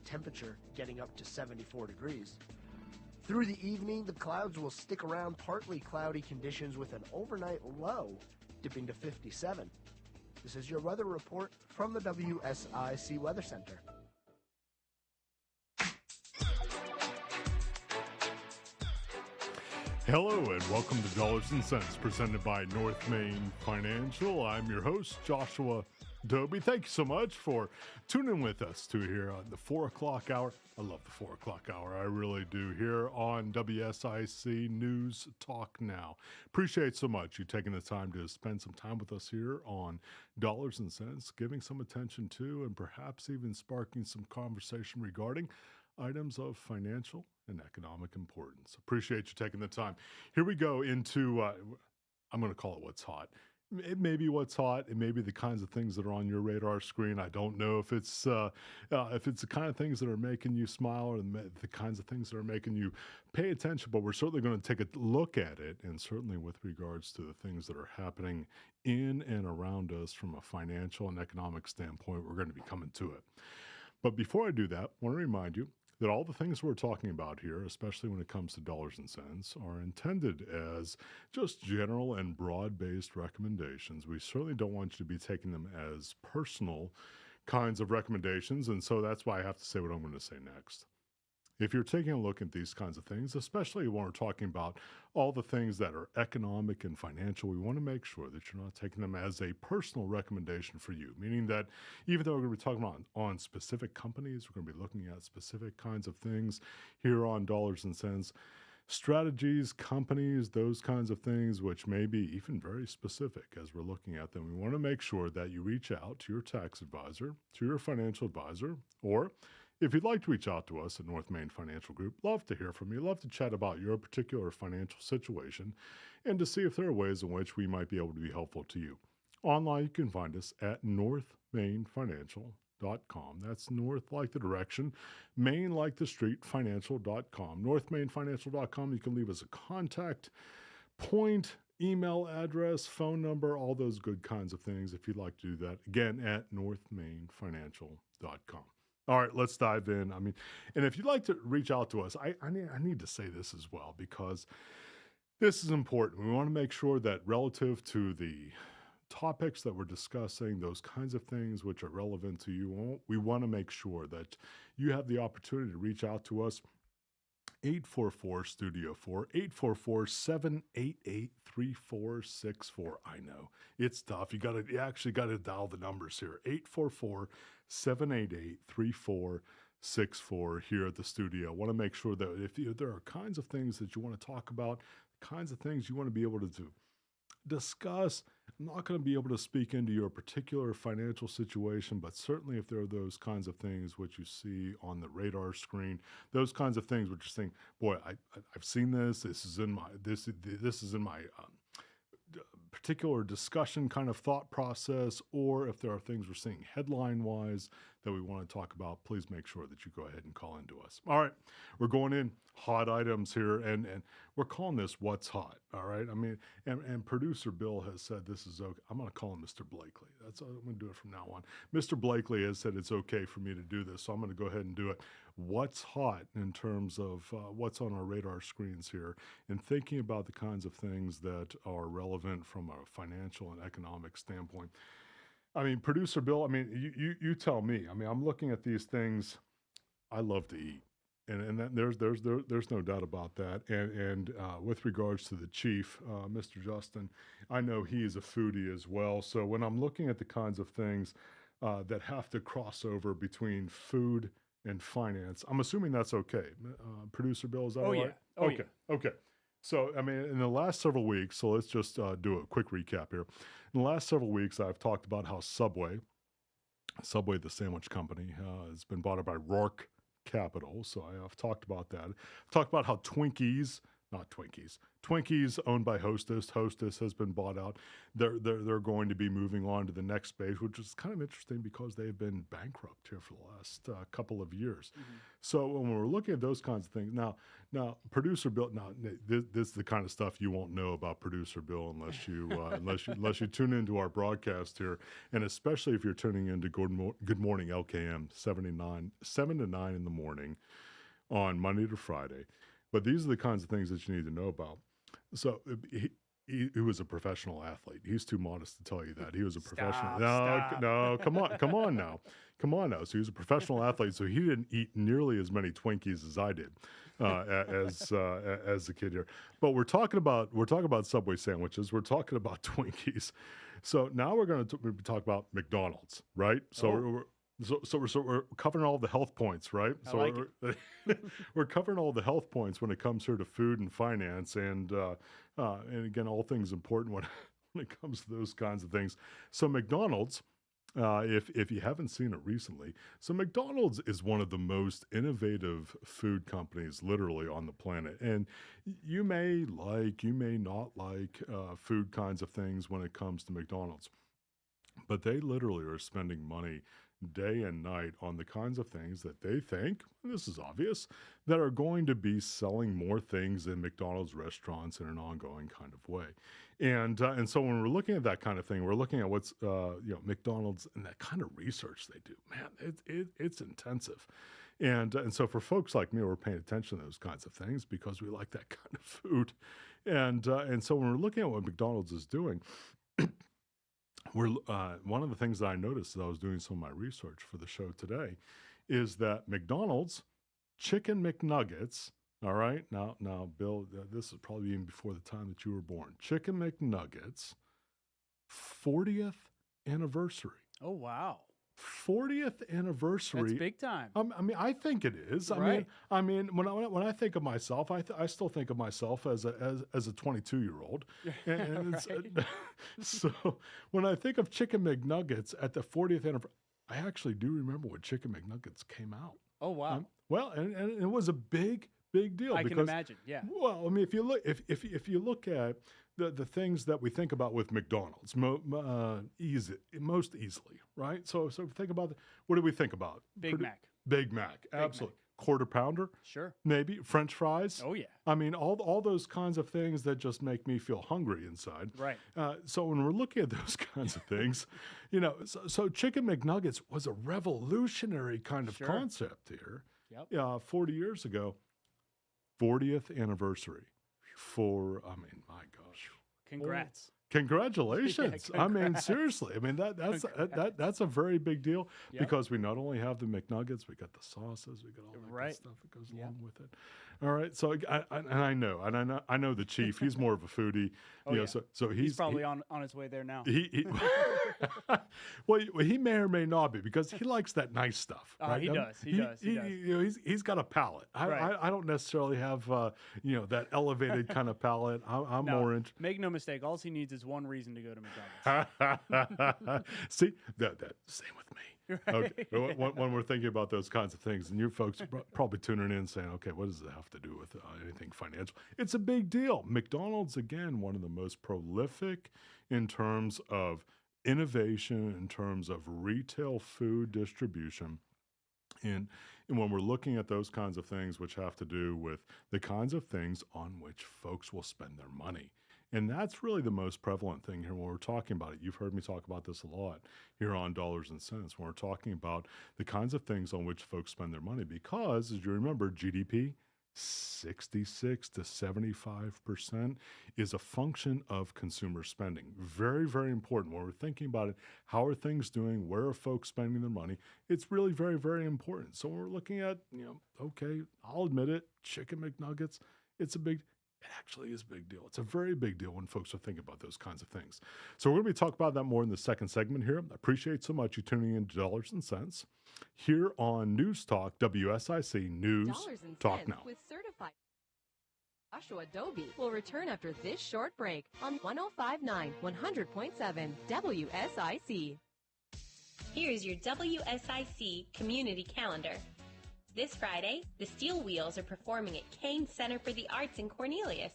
temperature getting up to 74 degrees. Through the evening, the clouds will stick around, partly cloudy conditions with an overnight low dipping to 57. This is your weather report from the WSIC Weather Center. Hello and welcome to Dollars and Cents presented by North Main Financial. I'm your host, Joshua Dobi. Thank you so much for tuning with us to here on the 4 o'clock hour. I love the 4 o'clock hour. I really do, here on WSIC News Talk Now. Appreciate so much you taking the time to spend some time with us here on Dollars and Cents, giving some attention to and perhaps even sparking some conversation regarding items of financial and economic importance. Appreciate you taking the time. Here we go into, I'm going to call it what's hot. It may be what's hot. It may be the kinds of things that are on your radar screen. I don't know if it's the kind of things that are making you smile or the kinds of things that are making you pay attention, but we're certainly going to take a look at it, and certainly with regards to the things that are happening in and around us from a financial and economic standpoint, we're going to be coming to it. But before I do that, I want to remind you that all the things we're talking about here, especially when it comes to dollars and cents, are intended as just general and broad-based recommendations. We certainly don't want you to be taking them as personal kinds of recommendations, and so that's why I have to say what I'm going to say next. If you're taking a look at these kinds of things, especially when we're talking about all the things that are economic and financial, we want to make sure that you're not taking them as a personal recommendation for you, meaning that even though we're going to be talking about on specific companies, we're going to be looking at specific kinds of things here on Dollars and Cents, strategies, companies, those kinds of things, which may be even very specific as we're looking at them. We want to make sure that you reach out to your tax advisor, to your financial advisor, or if you'd like to reach out to us at North Main Financial Group, love to hear from you, love to chat about your particular financial situation and to see if there are ways in which we might be able to be helpful to you. Online, you can find us at northmainfinancial.com. That's north like the direction, main like the street, financial.com. Northmainfinancial.com. You can leave us a contact point, email address, phone number, all those good kinds of things if you'd like to do that. Again, at northmainfinancial.com. All right, let's dive in. And if you'd like to reach out to us, I need to say this as well, because this is important. We want to make sure that relative to the topics that we're discussing, those kinds of things which are relevant to you, we want to make sure that you have the opportunity to reach out to us. 844-STUDIO-4, 844-788-3464. I know, it's tough. You actually got to dial the numbers here. 844-788-3464 here at the studio. I want to make sure that if there are kinds of things that you want to talk about, kinds of things you want to be able to discuss. I'm not going to be able to speak into your particular financial situation, but certainly if there are those kinds of things which you see on the radar screen, those kinds of things which you think, boy, I've seen this. This is in my particular discussion kind of thought process, or if there are things we're seeing headline-wise that we want to talk about, please make sure that you go ahead and call into us. All right, we're going in hot items here, and we're calling this What's Hot, all right? And producer Bill has said this is okay. I'm going to call him Mr. Blakely. I'm going to do it from now on. Mr. Blakely has said it's okay for me to do this, so I'm going to go ahead and do it. What's hot in terms of what's on our radar screens here, and thinking about the kinds of things that are relevant from a financial and economic standpoint. Producer Bill, you tell me. I'm looking at these things. I love to eat, and there's no doubt about that. And with regards to the chief, Mr. Justin, I know he is a foodie as well. So when I'm looking at the kinds of things that have to cross over between food and finance, I'm assuming that's okay. Producer Bill, is that all right? Oh, okay. yeah. Okay. So, in the last several weeks, so let's just do a quick recap here. In the last several weeks, I've talked about how Subway, the sandwich company, has been bought by Rourke Capital. So I've talked about that. I've talked about how Twinkies not Twinkies. Twinkies owned by Hostess. Hostess has been bought out. They're going to be moving on to the next phase, which is kind of interesting because they've been bankrupt here for the last couple of years. Mm-hmm. So when we're looking at those kinds of things, now producer bill. Now this is the kind of stuff you won't know about producer bill unless you unless you tune into our broadcast here, and especially if you're tuning into Good Morning LKM 7 to 9 in the morning on Monday to Friday. But these are the kinds of things that you need to know about. So he was a professional athlete. He's too modest to tell you that. He was a professional. No, come on now. So he was a professional athlete. So he didn't eat nearly as many Twinkies as I did as a kid here. But we're talking about Subway sandwiches. We're talking about Twinkies. So now we're going to talk about McDonald's, right? So we're covering all the health points, right? We're covering all the health points when it comes here to food and finance, and again, all things important when it comes to those kinds of things. So McDonald's, if you haven't seen it recently, so McDonald's is one of the most innovative food companies literally on the planet, and you may not like food kinds of things when it comes to McDonald's, but they literally are spending money day and night on the kinds of things that they think, and this is obvious, that are going to be selling more things in McDonald's restaurants in an ongoing kind of way. And so when we're looking at that kind of thing, we're looking at what's McDonald's and that kind of research they do. Man, it's intensive. And so for folks like me, we're paying attention to those kinds of things because we like that kind of food. And so when we're looking at what McDonald's is doing, one of the things that I noticed as I was doing some of my research for the show today is that McDonald's Chicken McNuggets, all right, now, Bill, this is probably even before the time that you were born. Chicken McNuggets, 40th anniversary. Oh, wow. 40th anniversary. That's big time. I mean, I think it is. Right. I mean, when I think of myself, I still think of myself as a 22-year-old. And Right. So when I think of Chicken McNuggets at the 40th anniversary, I actually do remember when Chicken McNuggets came out. Oh, wow. And it was a big deal. I can imagine. Yeah. Well, I mean, if you look at the things that we think about with McDonald's, most easily, right? So think about what do we think about? Big Mac. Big Mac, absolutely. Quarter pounder, Sure. maybe French fries. Oh yeah. I mean, all those kinds of things that just make me feel hungry inside. Right. So when we're looking at those kinds of things, so Chicken McNuggets was a revolutionary kind of concept here. Yep. 40 years ago, 40th anniversary. My gosh. Congrats. Congratulations. Yeah, I mean, seriously. I mean, that's a very big deal because we not only have the McNuggets, we got the sauces, we got all that good stuff that goes along with it. All right. So I know the chief, he's more of a foodie. So he's probably on his way there now. Well, he may or may not be because he likes that nice stuff. Right? He does. He's got a palate. I don't necessarily have that elevated kind of palate. I'm more interested. Make no mistake. All he needs is one reason to go to McDonald's. See, that same with me. Right. Okay. When we're thinking about those kinds of things, and you folks are probably tuning in saying, okay, what does it have to do with anything financial? It's a big deal. McDonald's, again, one of the most prolific in terms of innovation, in terms of retail food distribution. And when we're looking at those kinds of things, which have to do with the kinds of things on which folks will spend their money. And that's really the most prevalent thing here when we're talking about it. You've heard me talk about this a lot here on Dollars and Cents when we're talking about the kinds of things on which folks spend their money because, as you remember, GDP, 66 to 75% is a function of consumer spending. Very, very important. When we're thinking about it, how are things doing? Where are folks spending their money? It's really very, very important. So when we're looking at, okay, I'll admit it, Chicken McNuggets, it actually is a big deal. It's a very big deal when folks are thinking about those kinds of things. So we're going to be talking about that more in the second segment here. I appreciate so much you tuning in to Dollars and Cents here on News Talk, WSIC News Talk Now. With certified Joshua Dobi will return after this short break on 105.9, 100.7 WSIC. Here's your WSIC community calendar. This Friday, the Steel Wheels are performing at Kane Center for the Arts in Cornelius.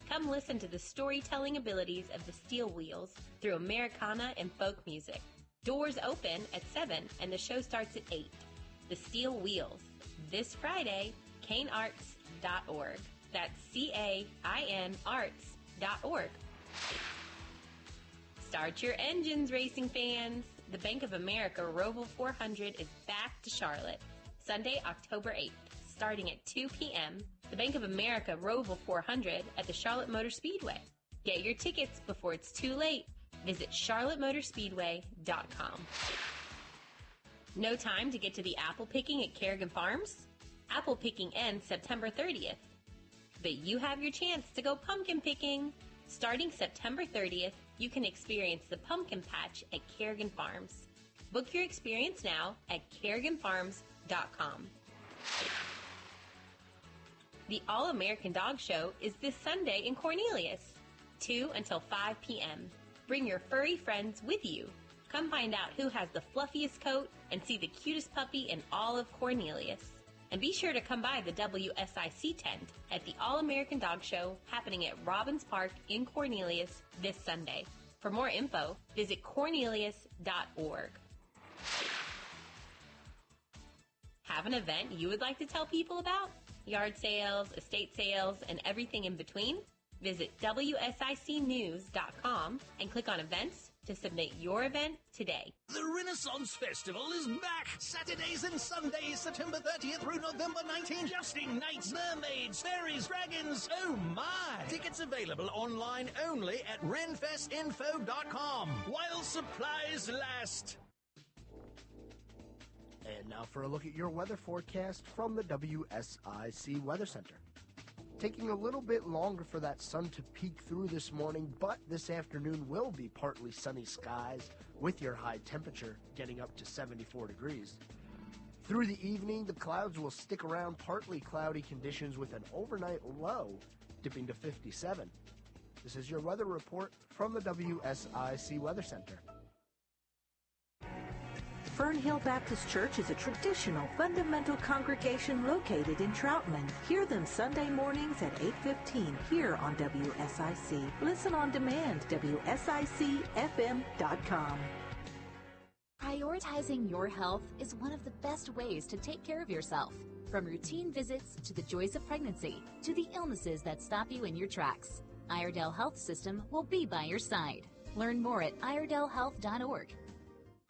Come listen to the storytelling abilities of the Steel Wheels through Americana and folk music. Doors open at 7 and the show starts at 8. The Steel Wheels, this Friday, kanearts.org. That's CAIN arts.org. Start your engines, racing fans. The Bank of America Roval 400 is back to Charlotte. Sunday, October 8th, starting at 2 p.m., the Bank of America Roval 400 at the Charlotte Motor Speedway. Get your tickets before it's too late. Visit charlottemotorspeedway.com. No time to get to the apple picking at Kerrigan Farms? Apple picking ends September 30th. But you have your chance to go pumpkin picking. Starting September 30th, you can experience the pumpkin patch at Kerrigan Farms. Book your experience now at kerriganfarms.com. The All-American Dog Show is this Sunday in Cornelius, 2 until 5 p.m. Bring your furry friends with you. Come find out who has the fluffiest coat and see the cutest puppy in all of Cornelius. And be sure to come by the WSIC tent at the All-American Dog Show happening at Robbins Park in Cornelius this Sunday. For more info, visit cornelius.org. Have an event you would like to tell people about? Yard sales, estate sales, and everything in between? Visit WSICnews.com and click on events to submit your event today. The Renaissance Festival is back! Saturdays and Sundays, September 30th through November 19th. Jousting nights, mermaids, fairies, dragons, oh my! Tickets available online only at renfestinfo.com while supplies last. And now for a look at your weather forecast from the WSIC Weather Center. Taking a little bit longer for that sun to peek through this morning, but this afternoon will be partly sunny skies with your high temperature getting up to 74 degrees. Through the evening, the clouds will stick around partly cloudy conditions with an overnight low dipping to 57. This is your weather report from the WSIC Weather Center. Fern Hill Baptist Church is a traditional fundamental congregation located in Troutman. Hear them Sunday mornings at 8:15 here on WSIC. Listen on demand, WSICFM.com. Prioritizing your health is one of the best ways to take care of yourself. From routine visits to the joys of pregnancy to the illnesses that stop you in your tracks, Iredell Health System will be by your side. Learn more at iredellhealth.org.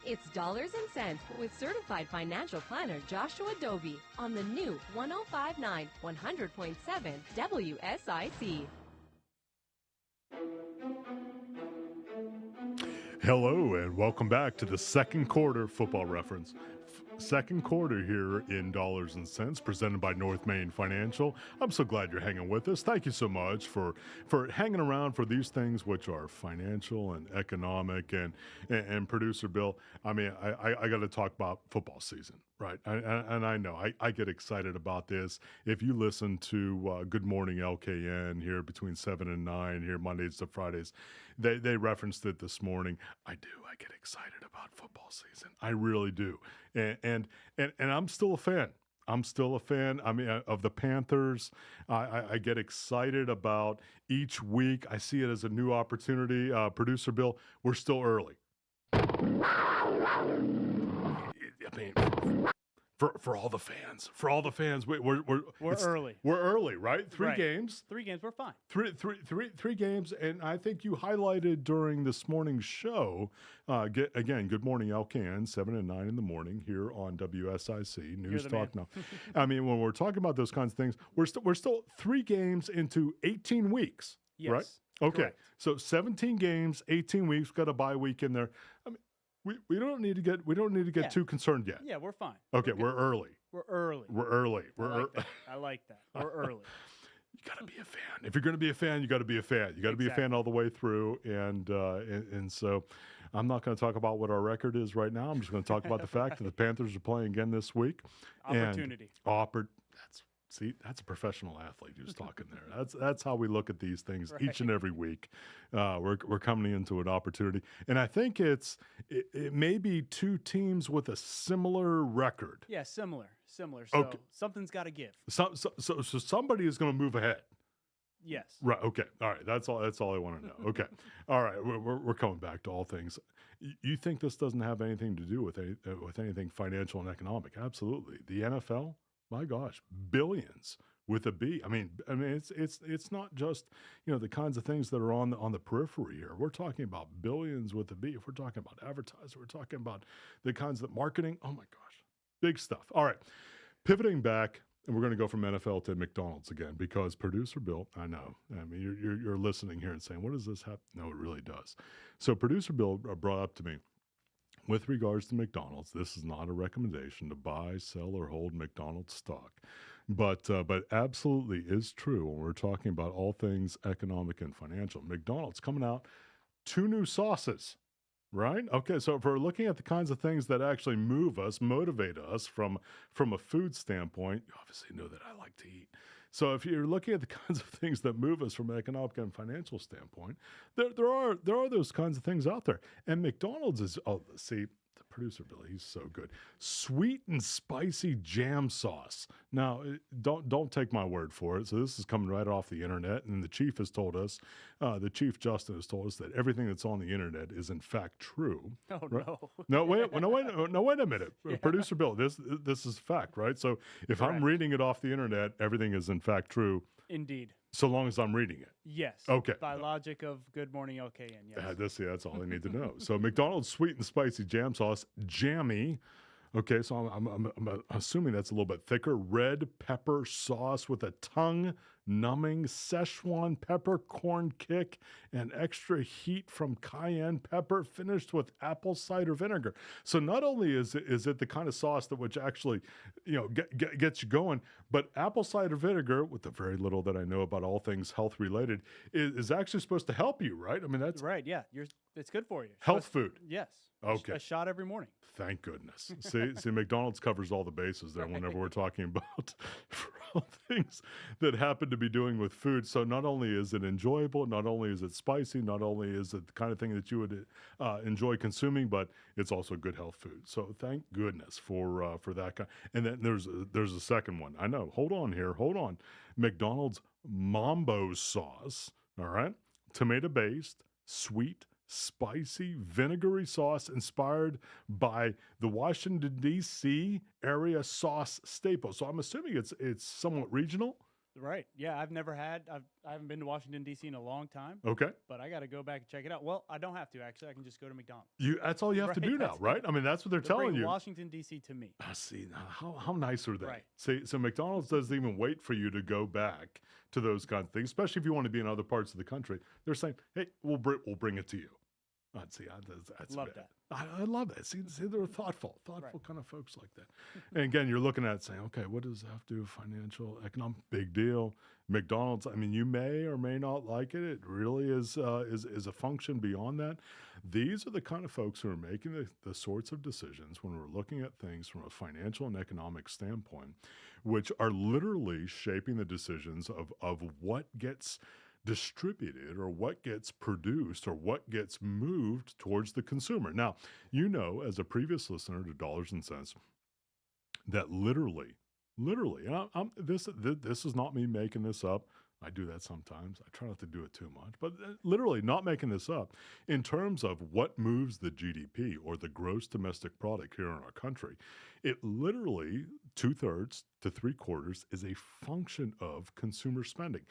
It's Dollars and Cents with certified financial planner Joshua Dobi on the new 1059 100.7 WSIC. Hello and welcome back to the second quarter football reference. Second quarter here in Dollars and Cents, presented by North Main Financial. I'm so glad you're hanging with us. Thank you so much for hanging around for these things, which are financial and economic. And producer Bill, I mean, I got to talk about football season, right? And I know I get excited about this. If you listen to Good Morning LKN here between 7 and 9 here Mondays to Fridays, they referenced it this morning. I get excited about football season. I really do. And I'm still a fan. I mean, of the Panthers. I get excited about each week. I see it as a new opportunity. Producer Bill, we're still early. I mean, for all the fans, we're early. We're early, right? Three games. 3 games. We're fine. Three games, and I think you highlighted during this morning's show. Good morning, LKN, 7 and 9 in the morning here on WSIC News Talk Now. I mean, when we're talking about those kinds of things, we're still 3 games into 18 weeks, yes, right? Okay, correct. So 17 games, 18 weeks. Got a bye week in there. I mean, we don't need to get too concerned yet. Yeah, we're fine. Okay, we're early. We're early. I like that. We're early. You got to be a fan. If you're going to be a fan, you got to be a fan. You got to be a fan all the way through. And so I'm not going to talk about what our record is right now. I'm just going to talk about the fact that the Panthers are playing again this week. Opportunity. That's a professional athlete who's talking there. That's how we look at these things each and every week. We're coming into an opportunity, and I think it may be 2 teams with a similar record. Yeah, similar. Similar. So something's got to give. So somebody is going to move ahead. Yes. Right. Okay. All right. That's all I want to know. Okay. All right. We're coming back to all things. You think this doesn't have anything to do with anything financial and economic? Absolutely. The NFL, my gosh, billions with a B. I mean, it's not just, the kinds of things that are on the periphery here. We're talking about billions with a B. If we're talking about advertising, we're talking about the kinds of marketing. Oh my gosh, big stuff. All right. Pivoting back. And we're going to go from NFL to McDonald's again because producer Bill, I know, I mean, you're listening here and saying, what does this have? No, it really does. So producer Bill brought up to me, with regards to McDonald's, this is not a recommendation to buy, sell, or hold McDonald's stock. But absolutely is true when we're talking about all things economic and financial. McDonald's coming out 2 new sauces. Right? Okay, so if we're looking at the kinds of things that actually move us, motivate us from a food standpoint, you obviously know that I like to eat. So if you're looking at the kinds of things that move us from an economic and financial standpoint, there are those kinds of things out there. And McDonald's is, the producer Billy, he's so good. Sweet and spicy jam sauce. Now, don't take my word for it. So this is coming right off the internet, and the chief has told us, the Chief Justin has told us that everything that's on the internet is in fact true. Oh right? no! Wait a minute, yeah. Producer Bill, this is fact, right? So if Correct. I'm reading it off the internet, everything is in fact true. Indeed. So long as I'm reading it. Yes. Okay. By logic of Good Morning LKN, yes. That's all I need to know. So McDonald's sweet and spicy jam sauce, jammy. Okay, so I'm assuming that's a little bit thicker. Red pepper sauce with a tongue-numbing Szechuan peppercorn kick and extra heat from cayenne pepper, finished with apple cider vinegar. So not only is it the kind of sauce that which actually, gets you going, but apple cider vinegar, with the very little that I know about all things health related, is actually supposed to help you, right? I mean, that's right. Yeah, it's good for you. Health food. Yes. Okay. A shot every morning. Thank goodness. See, McDonald's covers all the bases there whenever we're talking about all things that happen to be doing with food. So not only is it enjoyable, not only is it spicy, not only is it the kind of thing that you would enjoy consuming, but it's also good health food. So thank goodness for that kind. And then there's a second one. I know. Hold on. McDonald's Mambo sauce. All right, tomato based, sweet, spicy, vinegary sauce inspired by the Washington, D.C. area sauce staple. So I'm assuming it's somewhat regional. Right. Yeah, I haven't been to Washington, D.C. in a long time. Okay. But I got to go back and check it out. Well, I don't have to, actually. I can just go to McDonald's. That's all you have to do now, right? I mean, that's what they're telling you. Washington, D.C. to me. See, how nice are they? Right. See, so McDonald's doesn't even wait for you to go back to those kinds of things, especially if you want to be in other parts of the country. They're saying, hey, we'll bring it to you. That's love that. I love that. See, they're thoughtful right. kind of folks like that. And again, you're looking at it saying, okay, what does that have to do with financial, economic? Big deal. McDonald's, I mean, you may or may not like it. It really is a function beyond that. These are the kind of folks who are making the sorts of decisions when we're looking at things from a financial and economic standpoint, which are literally shaping the decisions of what gets distributed or what gets produced or what gets moved towards the consumer. Now, as a previous listener to Dollars and Cents, that literally, and this is not me making this up. I do that sometimes. I try not to do it too much, but literally not making this up. In terms of what moves the GDP or the gross domestic product here in our country, it literally 2/3 to 3/4 is a function of consumer spending.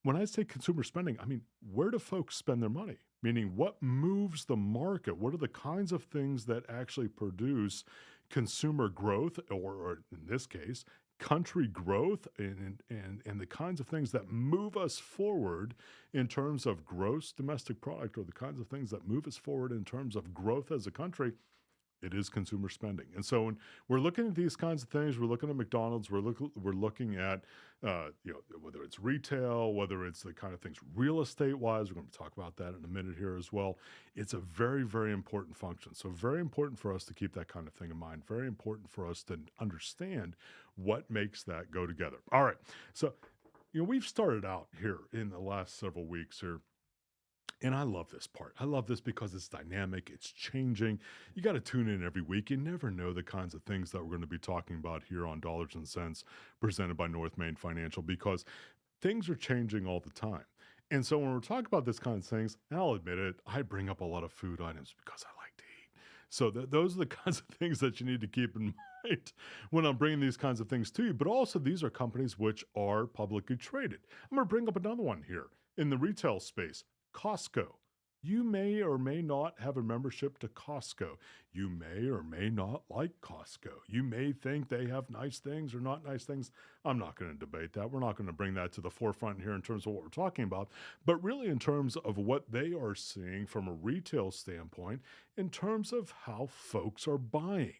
When I say consumer spending, I mean, where do folks spend their money? Meaning, what moves the market? What are the kinds of things that actually produce consumer growth, or in this case, country growth, and the kinds of things that move us forward in terms of gross domestic product, or the kinds of things that move us forward in terms of growth as a country? It is consumer spending. And so when we're looking at these kinds of things, we're looking at McDonald's, we're looking at, whether it's retail, whether it's the kind of things real estate wise, we're going to talk about that in a minute here as well. It's a very, very important function. So very important for us to keep that kind of thing in mind. Very important for us to understand what makes that go together. All right. So, we've started out here in the last several weeks here And I love this part. I love this because it's dynamic, it's changing. You got to tune in every week. You never know the kinds of things that we're going to be talking about here on Dollars and Cents presented by North Main Financial, because things are changing all the time. And so when we're talking about this kind of things, and I'll admit it, I bring up a lot of food items because I like to eat. So those are the kinds of things that you need to keep in mind when I'm bringing these kinds of things to you. But also, these are companies which are publicly traded. I'm going to bring up another one here in the retail space, Costco. You may or may not have a membership to Costco. You may or may not like Costco. You may think they have nice things or not nice things. I'm not going to debate that. We're not going to bring that to the forefront here in terms of what we're talking about, but really in terms of what they are seeing from a retail standpoint, in terms of how folks are buying.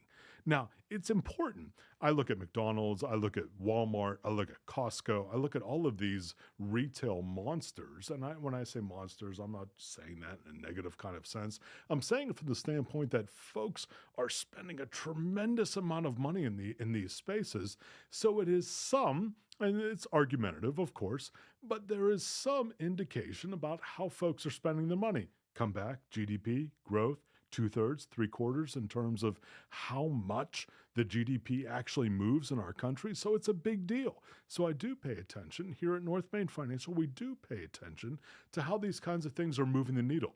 Now, it's important. I look at McDonald's, I look at Walmart, I look at Costco, I look at all of these retail monsters. And when I say monsters, I'm not saying that in a negative kind of sense. I'm saying it from the standpoint that folks are spending a tremendous amount of money in these spaces. So it is some, and it's argumentative, of course, but there is some indication about how folks are spending their money. Come back, GDP, growth, 2/3, 3/4 in terms of how much the GDP actually moves in our country. So it's a big deal. So I do pay attention. Here at North Main Financial, we do pay attention to how these kinds of things are moving the needle.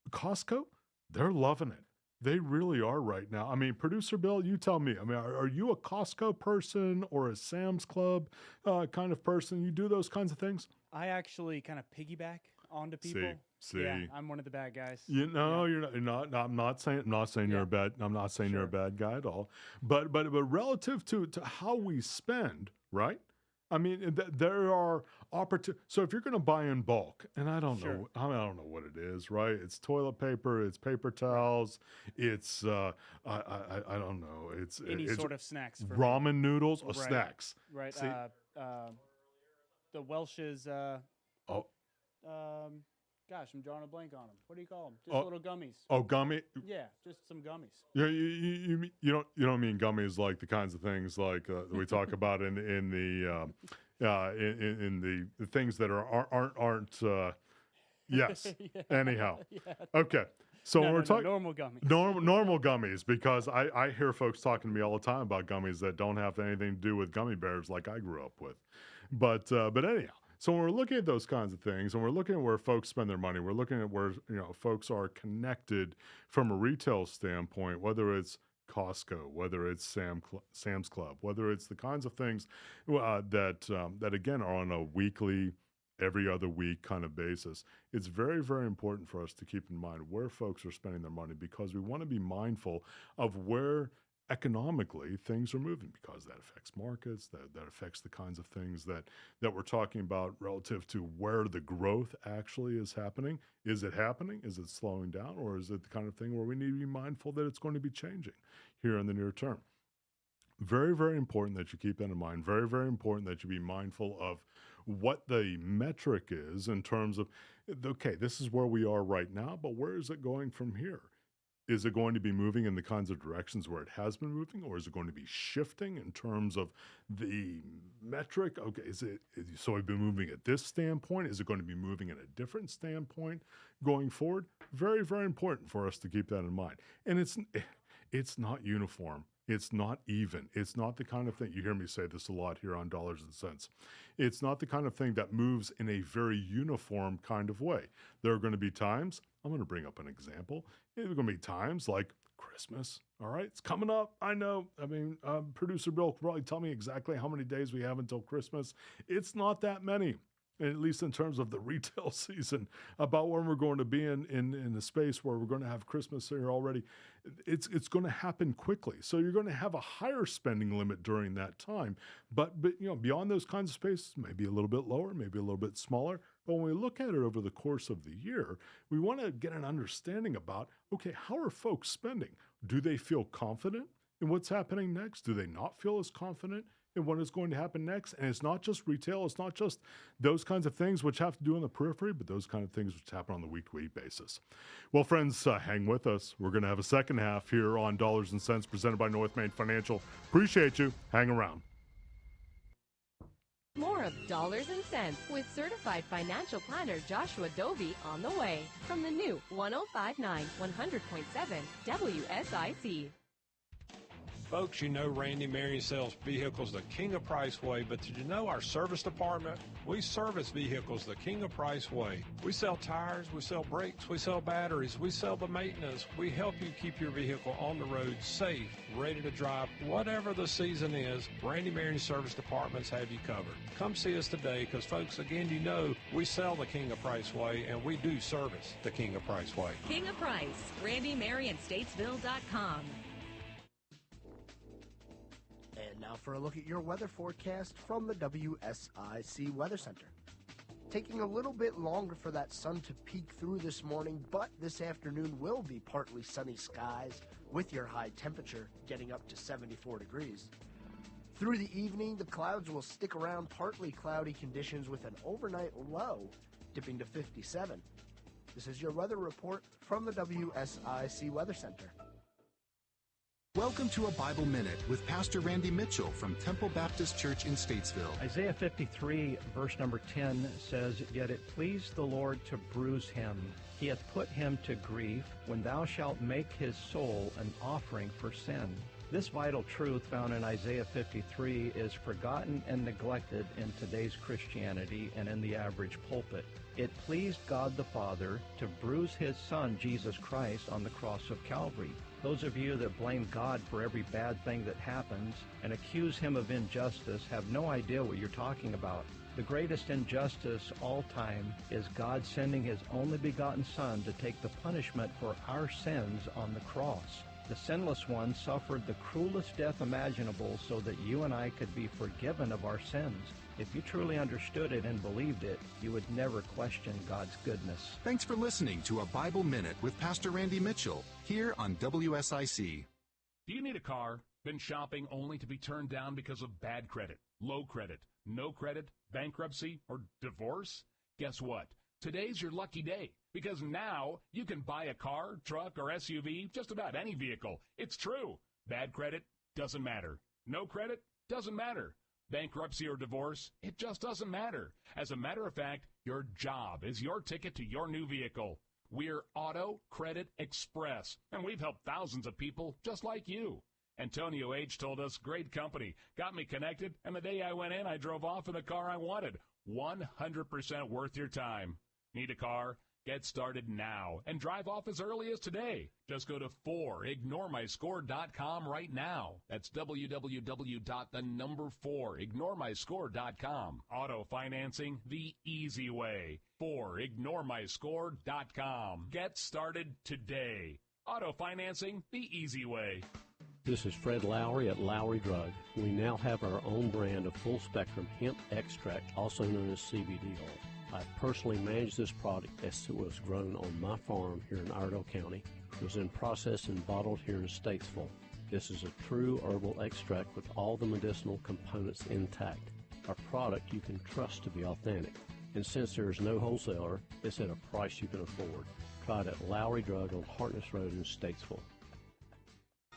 Costco, they're loving it. They really are right now. I mean, Producer Bill, you tell me. I mean, are you a Costco person or a Sam's Club kind of person? You do those kinds of things? I actually kind of piggyback onto people. See, yeah, I'm one of the bad guys. You're not. I'm not saying you're a bad. I'm not saying you're a bad guy at all. But relative to how we spend, right? I mean, there are opportunities. So if you're going to buy in bulk, and I don't know what it is, right? It's toilet paper, it's paper towels, it's I don't know, it's sort of snacks, for ramen noodles or snacks, right? See? The Welch's. Gosh, I'm drawing a blank on them. What do you call them? Just little gummies. Oh, gummy. Yeah, just some gummies. Yeah, you don't mean gummies like the kinds of things like we talk about in the things that aren't. Yes. Yeah. Anyhow. Yeah. Okay. So when we're talking normal gummies. Normal gummies, because I hear folks talking to me all the time about gummies that don't have anything to do with gummy bears like I grew up with. But anyhow. So when we're looking at those kinds of things, and we're looking at where folks spend their money, we're looking at where folks are connected from a retail standpoint, whether it's Costco, whether it's Sam's Club, whether it's the kinds of things that again are on a weekly, every other week kind of basis. It's very, very important for us to keep in mind where folks are spending their money, because we want to be mindful of where economically things are moving, because that affects markets, that affects the kinds of things that we're talking about relative to where the growth actually is happening. Is it happening? Is it slowing down? Or is it the kind of thing where we need to be mindful that it's going to be changing here in the near term? Very, very important that you keep that in mind. Very, very important that you be mindful of what the metric is in terms of, okay, this is where we are right now, but where is it going from here? Is it going to be moving in the kinds of directions where it has been moving, or is it going to be shifting in terms of the metric? Okay, so we've been moving at this standpoint. Is it going to be moving at a different standpoint going forward? Very, very important for us to keep that in mind. And it's not uniform. It's not even. It's not the kind of thing, you hear me say this a lot here on Dollars and Cents. It's not the kind of thing that moves in a very uniform kind of way. There are going to be times, I'm going to bring up an example. There are going to be times like Christmas. All right, it's coming up. I know. I mean, Producer Bill can probably tell me exactly how many days we have until Christmas. It's not that many, at least in terms of the retail season, about when we're going to be in a space where we're going to have Christmas here already. It's going to happen quickly. So you're going to have a higher spending limit during that time. But beyond those kinds of spaces, maybe a little bit lower, maybe a little bit smaller. But when we look at it over the course of the year, we want to get an understanding about, okay, how are folks spending? Do they feel confident in what's happening next? Do they not feel as confident in what is going to happen next? And it's not just retail. It's not just those kinds of things which have to do on the periphery, but those kind of things which happen on the week-to-week basis. Well, friends, hang with us. We're going to have a second half here on Dollars and Cents presented by North Main Financial. Appreciate you. Hang around. More of Dollars and Cents with certified financial planner Joshua Dobi on the way from the new 1059 100.7 WSIC. Folks, you know Randy Marion sells vehicles the King of Price way, but did you know our service department? We service vehicles the King of Price way. We sell tires, we sell brakes, we sell batteries, we sell the maintenance. We help you keep your vehicle on the road safe, ready to drive. Whatever the season is, Randy Marion service departments have you covered. Come see us today because, folks, again, you know we sell the King of Price way and we do service the King of Price way. King of Price, RandyMarionStatesville.com. And now for a look at your weather forecast from the WSIC Weather Center. Taking a little bit longer for that sun to peek through this morning, but this afternoon will be partly sunny skies with your high temperature getting up to 74 degrees. Through the evening, the clouds will stick around partly cloudy conditions with an overnight low dipping to 57. This is your weather report from the WSIC Weather Center. Welcome to a Bible Minute with Pastor Randy Mitchell from Temple Baptist Church in Statesville. Isaiah 53, verse number 10 says, "Yet it pleased the Lord to bruise him. He hath put him to grief, when thou shalt make his soul an offering for sin." This vital truth found in Isaiah 53 is forgotten and neglected in today's Christianity and in the average pulpit. It pleased God the Father to bruise his Son, Jesus Christ, on the cross of Calvary. Those of you that blame God for every bad thing that happens and accuse him of injustice have no idea what you're talking about. The greatest injustice all time is God sending his only begotten Son to take the punishment for our sins on the cross. The sinless one suffered the cruelest death imaginable so that you and I could be forgiven of our sins. If you truly understood it and believed it, you would never question God's goodness. Thanks for listening to a Bible Minute with Pastor Randy Mitchell here on WSIC. Do you need a car? Been shopping only to be turned down because of bad credit, low credit, no credit, bankruptcy, or divorce? Guess what? Today's your lucky day, because now you can buy a car, truck, or SUV, just about any vehicle. It's true. Bad credit doesn't matter. No credit doesn't matter. Bankruptcy or divorce, it just doesn't matter. As a matter of fact, your job is your ticket to your new vehicle. We're Auto Credit Express, and we've helped thousands of people just like you. Antonio H. told us, great company, got me connected, and the day I went in, I drove off in the car I wanted. 100% worth your time. Need a car? Get started now and drive off as early as today. Just go to 4ignoremyscore.com right now. That's www.4ignoremyscore.com. Auto financing the easy way. 4ignoremyscore.com. Get started today. Auto financing the easy way. This is Fred Lowry at Lowry Drug. We now have our own brand of full-spectrum hemp extract, also known as CBD oil. I personally manage this product as it was grown on my farm here in Iredell County. It was then processed and bottled here in Statesville. This is a true herbal extract with all the medicinal components intact. A product you can trust to be authentic. And since there is no wholesaler, it's at a price you can afford. Try it at Lowry Drug on Hartness Road in Statesville.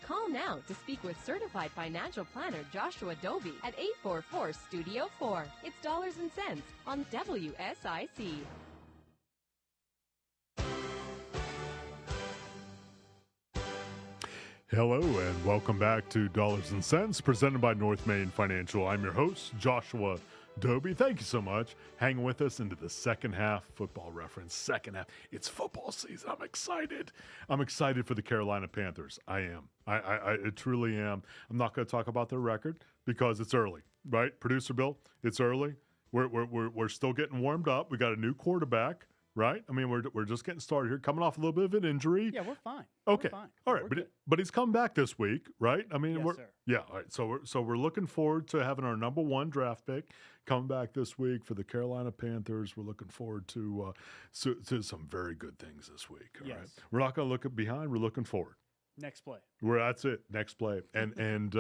Call now to speak with certified financial planner Joshua Dobi at 844-STUDIO-4. It's Dollars and Cents on WSIC. Hello and welcome back to Dollars and Cents presented by North Main Financial. I'm your host, Joshua Dobi. Thank you so much. Hang with us into the second half. Football reference, second half. It's football season. I'm excited. I'm excited for the Carolina Panthers. I am. I truly am. I'm not going to talk about their record because it's early, right? Producer Bill, it's early. We're still getting warmed up. We got a new quarterback, right? I mean, we're just getting started here, coming off a little bit of an injury. Yeah, we're fine. Okay. We're fine. All right, but he's come back this week, right? I mean, yes, sir. Yeah, all right. So we're looking forward to having our number one draft pick come back this week for the Carolina Panthers. We're looking forward to some very good things this week. All right. We're not going to look behind. We're looking forward. Next play. That's it. Next play, and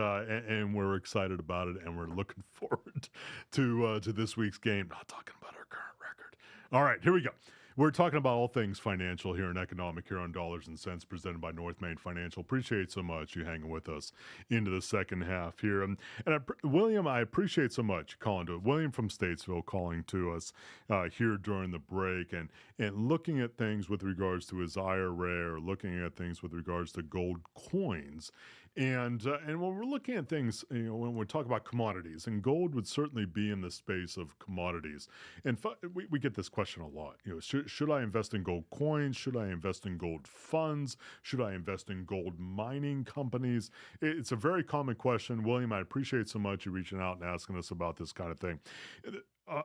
we're excited about it, and we're looking forward to this week's game. Not talking about our current record. All right, here we go. We're talking about all things financial here and economic here on Dollars and Cents, presented by North Main Financial. Appreciate so much you hanging with us into the second half here. William, I appreciate so much calling to it. William from Statesville calling to us here during the break and looking at things with regards to his IRA, or looking at things with regards to gold coins. And when we're looking at things, when we talk about commodities, and gold would certainly be in the space of commodities. And we get this question a lot. Should I invest in gold coins? Should I invest in gold funds? Should I invest in gold mining companies? It's a very common question. William, I appreciate so much you reaching out and asking us about this kind of thing.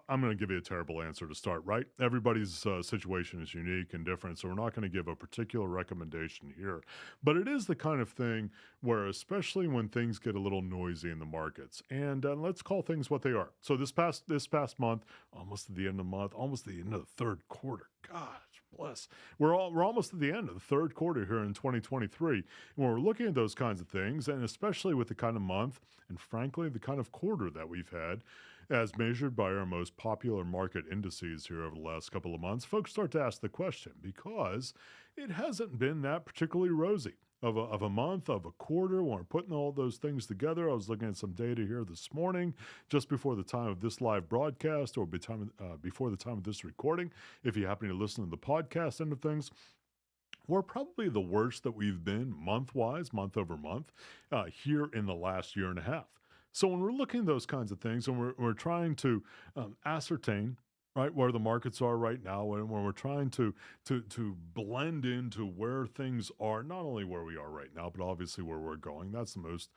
I'm going to give you a terrible answer to start, right? Everybody's situation is unique and different, so we're not going to give a particular recommendation here. But it is the kind of thing where, especially when things get a little noisy in the markets, and let's call things what they are. So this past month, almost at the end of the month, almost at the end of the third quarter. Gosh, bless. We're almost at the end of the third quarter here in 2023. And when we're looking at those kinds of things, and especially with the kind of month, and frankly, the kind of quarter that we've had, as measured by our most popular market indices here over the last couple of months, folks start to ask the question, because it hasn't been that particularly rosy of a month, of a quarter. When we're putting all those things together, I was looking at some data here this morning, just before the time of this live broadcast, or before the time of this recording, if you happen to listen to the podcast end of things. We're probably the worst that we've been month-wise, month over month, here in the last year and a half. So when we're looking at those kinds of things, and we're trying to ascertain, right, where the markets are right now, and when we're trying to blend into where things are, not only where we are right now, but obviously where we're going. That's the most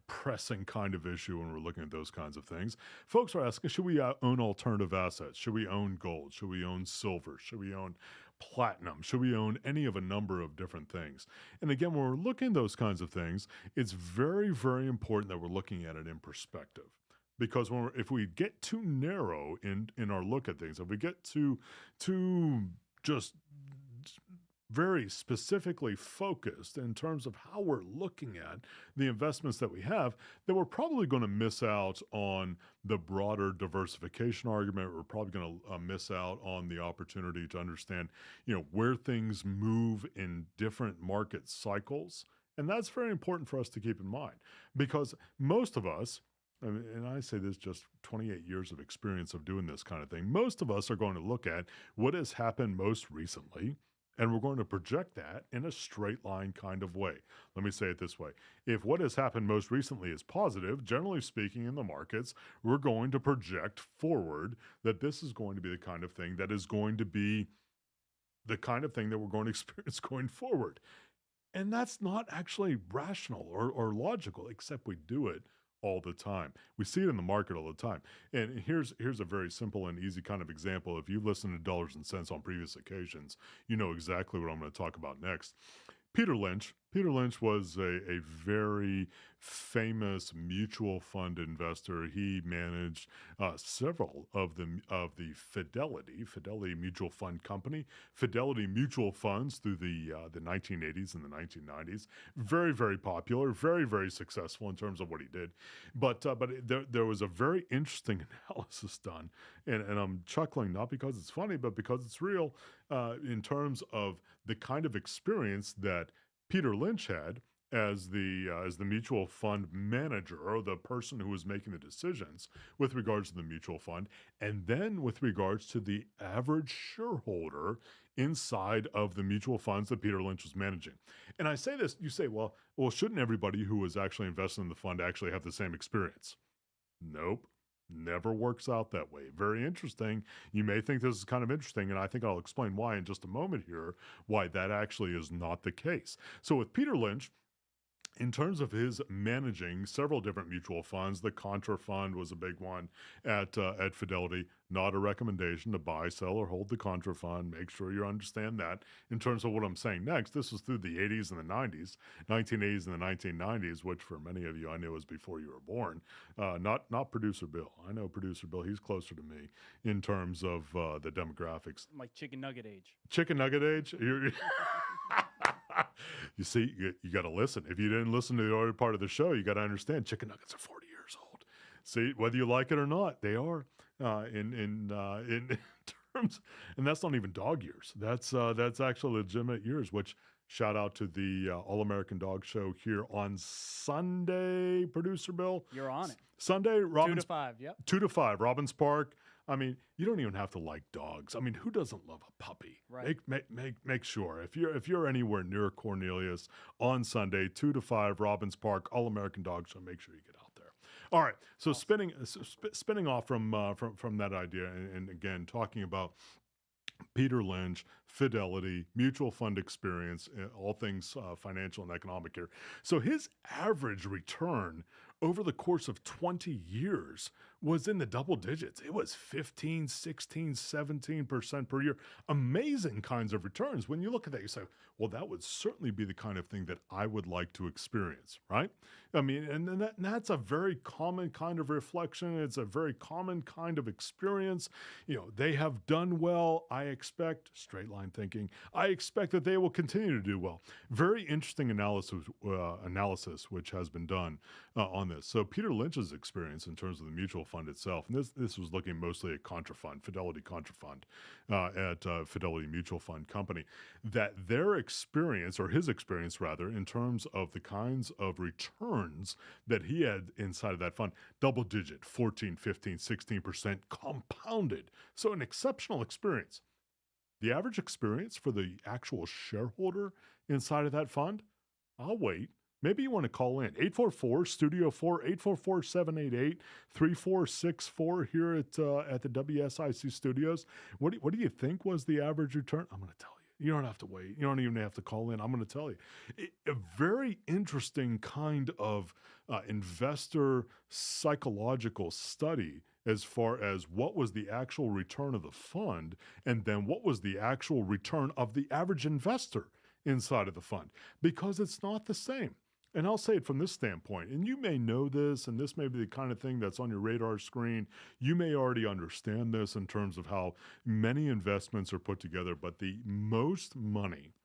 pressing kind of issue when we're looking at those kinds of things. Folks are asking, should we own alternative assets? Should we own gold? Should we own silver? Should we own platinum? Should we own any of a number of different things? And again, when we're looking at those kinds of things, it's very, very important that we're looking at it in perspective. Because if we get too narrow in our look at things, if we get too just very specifically focused in terms of how we're looking at the investments that we have, then we're probably going to miss out on the broader diversification argument. We're probably going to miss out on the opportunity to understand, where things move in different market cycles. And that's very important for us to keep in mind, because most of us, and I say this just 28 years of experience of doing this kind of thing, most of us are going to look at what has happened most recently, and we're going to project that in a straight line kind of way. Let me say it this way. If what has happened most recently is positive, generally speaking in the markets, we're going to project forward that this is going to be the kind of thing that is going to be the kind of thing that we're going to experience going forward. And that's not actually rational or logical, except we do it all the time. We see it in the market all the time. And here's a very simple and easy kind of example. If you listen to Dollars and Cents on previous occasions, you know exactly what I'm going to talk about next. Peter Lynch was a very famous mutual fund investor. He managed several of the Fidelity Mutual Fund Company, Fidelity Mutual Funds through the 1980s and the 1990s. Very, very popular, very, very successful in terms of what he did. But there was a very interesting analysis done, and I'm chuckling not because it's funny, but because it's real, in terms of the kind of experience that Peter Lynch had as the mutual fund manager, or the person who was making the decisions with regards to the mutual fund, and then with regards to the average shareholder inside of the mutual funds that Peter Lynch was managing. And I say this, you say, well, shouldn't everybody who was actually invested in the fund actually have the same experience? Nope. Never works out that way. Very interesting. You may think this is kind of interesting, and I think I'll explain why in just a moment here, why that actually is not the case. So with Peter Lynch, in terms of his managing several different mutual funds, the Contra Fund was a big one at Fidelity. Not a recommendation to buy, sell, or hold the Contra Fund. Make sure you understand that. In terms of what I'm saying next, this was through the 80s and the 90s, 1980s and the 1990s, which for many of you I know was before you were born. Not Producer Bill. I know Producer Bill. He's closer to me in terms of the demographics. Like chicken nugget age. Chicken nugget age? You see, you got to listen. If you didn't listen to the earlier part of the show, you got to understand chicken nuggets are 40 years old. See, whether you like it or not, they are. In terms, and that's not even dog years. That's actually legitimate years, which shout out to the All-American Dog Show here on Sunday, producer Bill. You're on it. Sunday, 2 to 5, yep. 2 to 5, Robbins Park. I mean, you don't even have to like dogs. I mean, who doesn't love a puppy? Right. Make sure if you're anywhere near Cornelius on Sunday, 2 to 5, Robbins Park, All-American Dog Show. Make sure you get out there. All right. So spinning off from that idea, and again talking about Peter Lynch, Fidelity, mutual fund experience, all things financial and economic here. So his average return over the course of 20 years was in the double digits. It was 15, 16, 17% per year. Amazing kinds of returns. When you look at that, you say, well, that would certainly be the kind of thing that I would like to experience, right? I mean, and that's a very common kind of reflection. It's a very common kind of experience. You know, they have done well. I expect, straight line thinking, I expect that they will continue to do well. Very interesting analysis which has been done on this. So Peter Lynch's experience in terms of the mutual fund itself, and this was looking mostly at Contrafund, Fidelity Contrafund, at Fidelity Mutual Fund Company, that their experience, or his experience rather, in terms of the kinds of returns that he had inside of that fund, double digit, 14, 15, 16% compounded. So an exceptional experience. The average experience for the actual shareholder inside of that fund, I'll wait. Maybe you want to call in. 844-STUDIO-4, 844-788-3464 here at the WSIC studios. What do you think was the average return? I'm going to tell you. You don't have to wait. You don't even have to call in. I'm going to tell you. A very interesting kind of investor psychological study as far as what was the actual return of the fund and then what was the actual return of the average investor inside of the fund, because it's not the same. And I'll say it from this standpoint, and you may know this, and this may be the kind of thing that's on your radar screen. You may already understand this in terms of how many investments are put together, but the most money,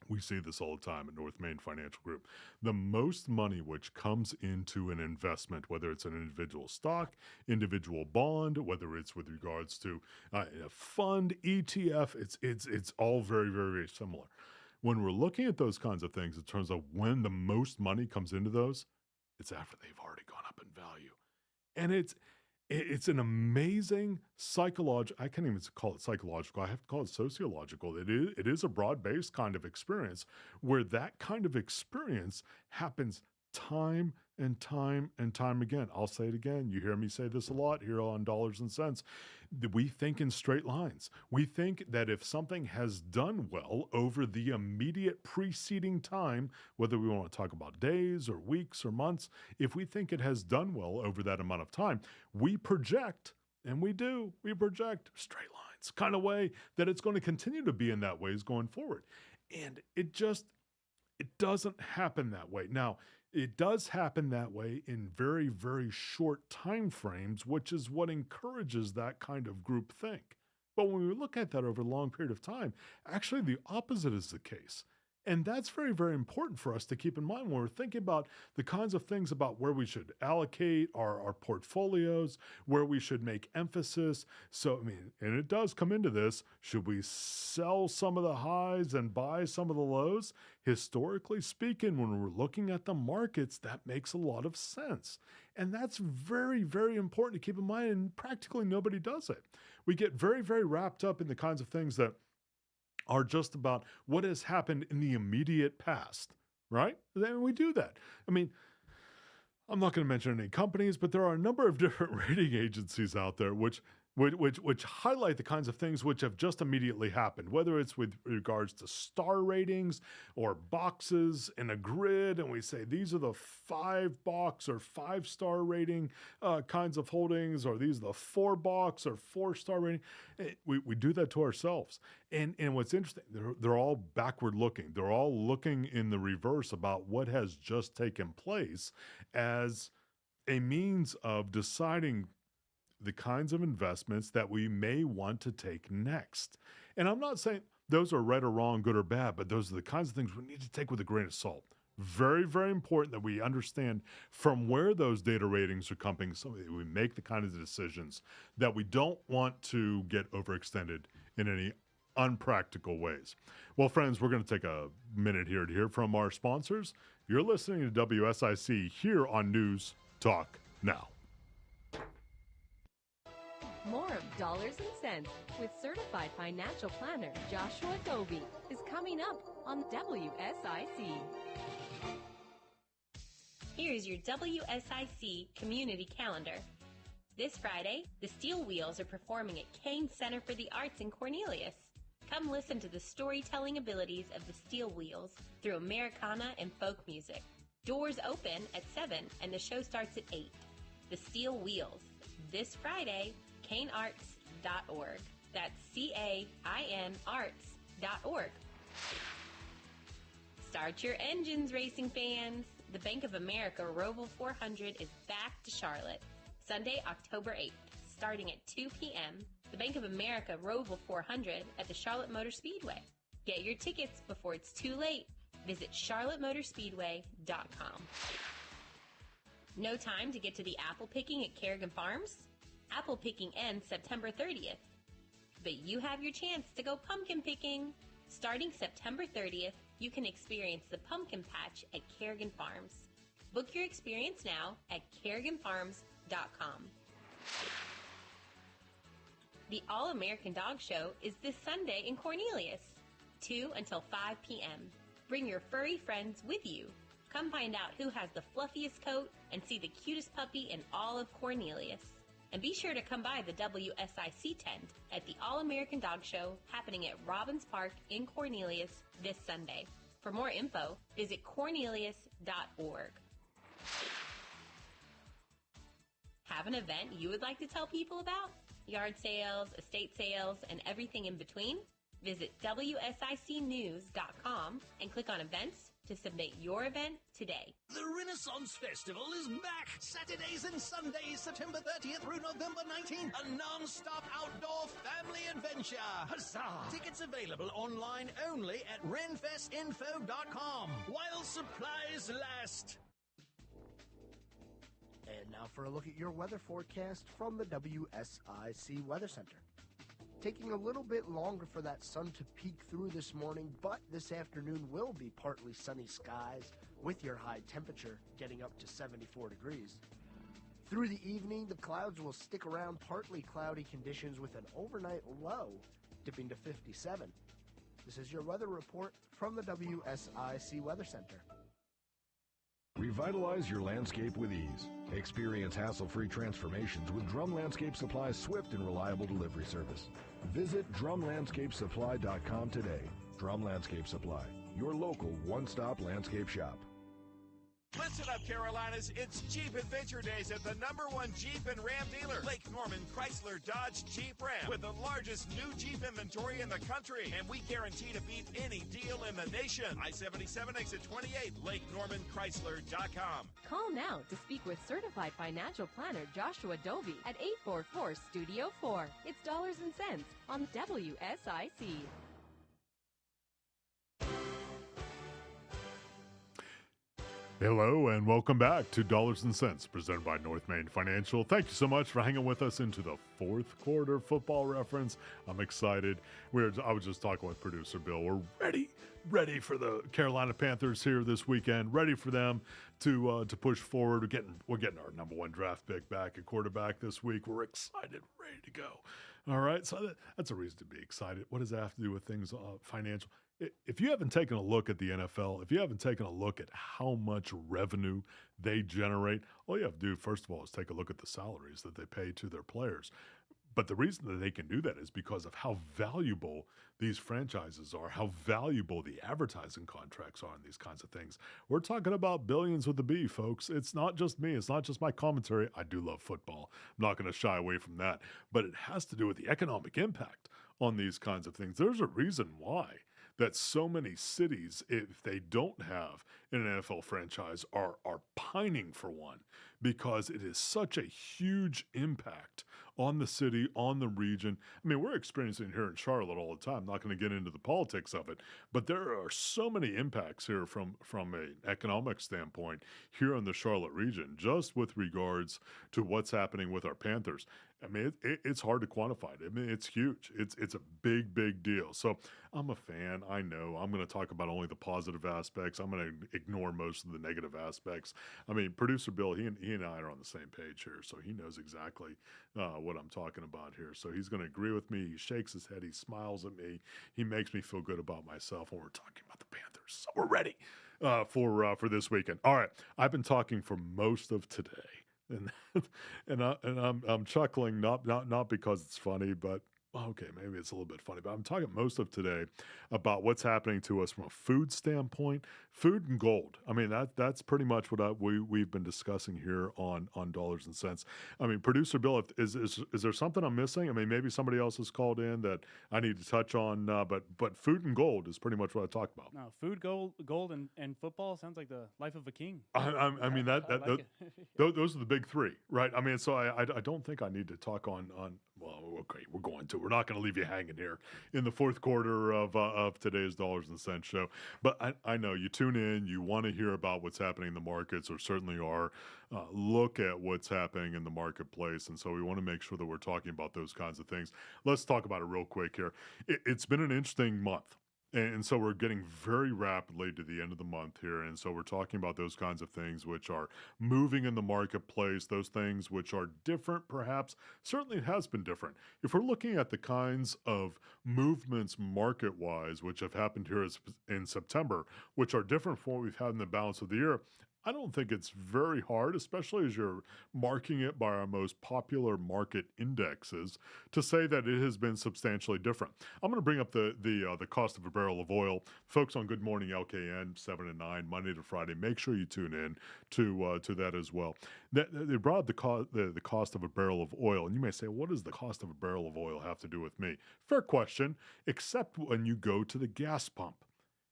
we see this all the time at North Main Financial Group, the most money which comes into an investment, whether it's an individual stock, individual bond, whether it's with regards to a fund, ETF, it's all very, very, very similar. When we're looking at those kinds of things in terms of when the most money comes into those, it's after they've already gone up in value. And it's an amazing psychological, I can't even call it psychological, I have to call it sociological. It is a broad-based kind of experience where that kind of experience happens time and time and time again. I'll say it again. You hear me say this a lot here on Dollars and Cents. We think in straight lines. We think that if something has done well over the immediate preceding time, whether we want to talk about days or weeks or months, if we think it has done well over that amount of time, we project, and we project straight lines, kind of way that it's going to continue to be in that ways going forward. And it doesn't happen that way. Now, it does happen that way in very, very short time frames, which is what encourages that kind of group think. But when we look at that over a long period of time, actually the opposite is the case. And that's very, very important for us to keep in mind when we're thinking about the kinds of things about where we should allocate our portfolios, where we should make emphasis. So, I mean, and it does come into this, should we sell some of the highs and buy some of the lows? Historically speaking, when we're looking at the markets, that makes a lot of sense. And that's very, very important to keep in mind, and practically nobody does it. We get very, very wrapped up in the kinds of things that are just about what has happened in the immediate past, right? Then we do that. I mean, I'm not going to mention any companies, but there are a number of different rating agencies out there which highlight the kinds of things which have just immediately happened, whether it's with regards to star ratings or boxes in a grid, and we say these are the 5-box or 5-star rating kinds of holdings, or these are the 4-box or 4-star rating. We do that to ourselves. And what's interesting, they're all backward looking. They're all looking in the reverse about what has just taken place as a means of deciding the kinds of investments that we may want to take next. And I'm not saying those are right or wrong, good or bad, but those are the kinds of things we need to take with a grain of salt. Very, very important that we understand from where those data ratings are coming so that we make the kind of decisions that we don't want to get overextended in any unpractical ways. Well, friends, we're going to take a minute here to hear from our sponsors. You're listening to WSIC here on News Talk Now. More of Dollars and Cents with certified financial planner Joshua Dobi is coming up on WSIC. Here's your WSIC community calendar. This Friday, the Steel Wheels are performing at Kane Center for the Arts in Cornelius. Come listen to the storytelling abilities of the Steel Wheels through Americana and folk music. Doors open at 7 and the show starts at 8. The Steel Wheels, this Friday, canearts.org. That's CAIN arts.org. Start your engines, racing fans. The Bank of America Roval 400 is back to Charlotte, Sunday, October 8th, starting at 2 p.m. The Bank of America Roval 400 at the Charlotte Motor Speedway. Get your tickets before it's too late. Visit charlottemotorspeedway.com. No time to get to the apple picking at Kerrigan Farms? Apple picking ends September 30th. But you have your chance to go pumpkin picking. Starting September 30th, you can experience the pumpkin patch at Kerrigan Farms. Book your experience now at kerriganfarms.com. The All-American Dog Show is this Sunday in Cornelius, 2 until 5 p.m. Bring your furry friends with you. Come find out who has the fluffiest coat and see the cutest puppy in all of Cornelius. And be sure to come by the WSIC tent at the All-American Dog Show happening at Robbins Park in Cornelius this Sunday. For more info, visit cornelius.org. Have an event you would like to tell people about? Yard sales, estate sales, and everything in between? Visit WSICnews.com and click on events to submit your event today. The Renaissance Festival is back! Saturdays and Sundays, September 30th through November 19th. A non-stop outdoor family adventure. Huzzah! Tickets available online only at renfestinfo.com while supplies last. And now for a look at your weather forecast from the WSIC Weather Center. Taking a little bit longer for that sun to peek through this morning, but this afternoon will be partly sunny skies with your high temperature getting up to 74 degrees. Through the evening, the clouds will stick around partly cloudy conditions with an overnight low dipping to 57. This is your weather report from the WSIC Weather Center. Revitalize your landscape with ease. Experience hassle-free transformations with Drum Landscape Supply's swift and reliable delivery service. Visit drumlandscapesupply.com today. Drum Landscape Supply, your local one-stop landscape shop. Listen up, Carolinas. It's Jeep Adventure Days at the #1 Jeep and Ram dealer, Lake Norman Chrysler Dodge Jeep Ram, with the largest new Jeep inventory in the country. And we guarantee to beat any deal in the nation. I-77 exit 28, LakeNormanChrysler.com. Call now to speak with certified financial planner Joshua Dobi at 844-STUDIO-4. It's Dollars and Cents on WSIC. Hello and welcome back to Dollars and Cents, presented by North Main Financial. Thank you so much for hanging with us into the fourth quarter football reference. I'm excited. I was just talking with producer Bill. We're ready for the Carolina Panthers here this weekend. Ready for them to push forward. We're getting our #1 draft pick back at quarterback this week. We're excited, ready to go. All right, so that's a reason to be excited. What does that have to do with things financial? If you haven't taken a look at the NFL, if you haven't taken a look at how much revenue they generate, all you have to do, first of all, is take a look at the salaries that they pay to their players. But the reason that they can do that is because of how valuable these franchises are, how valuable the advertising contracts are, and these kinds of things. We're talking about billions with a B, folks. It's not just me. It's not just my commentary. I do love football. I'm not going to shy away from that. But it has to do with the economic impact on these kinds of things. There's a reason why that so many cities, if they don't have an NFL franchise, are pining for one, because it is such a huge impact on the city, on the region. I mean, we're experiencing here in Charlotte all the time. Not going to get into the politics of it, but there are so many impacts here from an economic standpoint here in the Charlotte region, just with regards to what's happening with our Panthers. I mean, it's hard to quantify it. I mean, it's huge. It's a big, big deal. So I'm a fan. I know I'm going to talk about only the positive aspects. I'm going to ignore most of the negative aspects. I mean, producer Bill, he and I are on the same page here, so he knows exactly what I'm talking about here. So he's going to agree with me. He shakes his head. He smiles at me. He makes me feel good about myself when we're talking about the Panthers. So we're ready for this weekend. All right, I've been talking for most of today. And I'm chuckling not because it's funny, but okay, maybe it's a little bit funny, but I'm talking most of today about what's happening to us from a food standpoint, food and gold. I mean, that's pretty much what we've been discussing here on Dollars and Cents. I mean, producer Bill, is there something I'm missing? I mean, maybe somebody else has called in that I need to touch on, but food and gold is pretty much what I talk about. No, food, gold, and football sounds like the life of a king. I mean, those are the big three, right? I mean, so I don't think I need to talk on. Well, okay, we're going to. We're not going to leave you hanging here in the fourth quarter of today's Dollars and Cents show. But I know you tune in, you want to hear about what's happening in the markets, or certainly are. Look at what's happening in the marketplace. And so we want to make sure that we're talking about those kinds of things. Let's talk about it real quick here. It's been an interesting month. And so we're getting very rapidly to the end of the month here. And so we're talking about those kinds of things which are moving in the marketplace, those things which are different, perhaps. Certainly it has been different. If we're looking at the kinds of movements market-wise which have happened here in September, which are different from what we've had in the balance of the year, I don't think it's very hard, especially as you're marking it by our most popular market indexes, to say that it has been substantially different. I'm going to bring up the cost of a barrel of oil. Folks on Good Morning LKN, 7 and 9, Monday to Friday, make sure you tune in to that as well. They brought up the cost of a barrel of oil, and you may say, what does the cost of a barrel of oil have to do with me? Fair question, except when you go to the gas pump.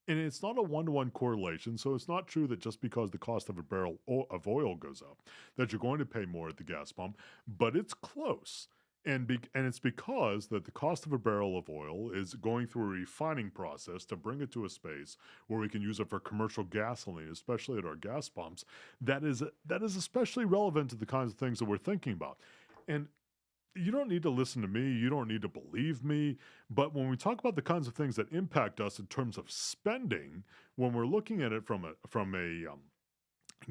And it's not a one-to-one correlation, so it's not true that just because the cost of a barrel of oil goes up, that you're going to pay more at the gas pump, but it's close. And it's because that the cost of a barrel of oil is going through a refining process to bring it to a space where we can use it for commercial gasoline, especially at our gas pumps. That is especially relevant to the kinds of things that we're thinking about. And you don't need to listen to me. You don't need to believe me. But when we talk about the kinds of things that impact us in terms of spending, when we're looking at it from a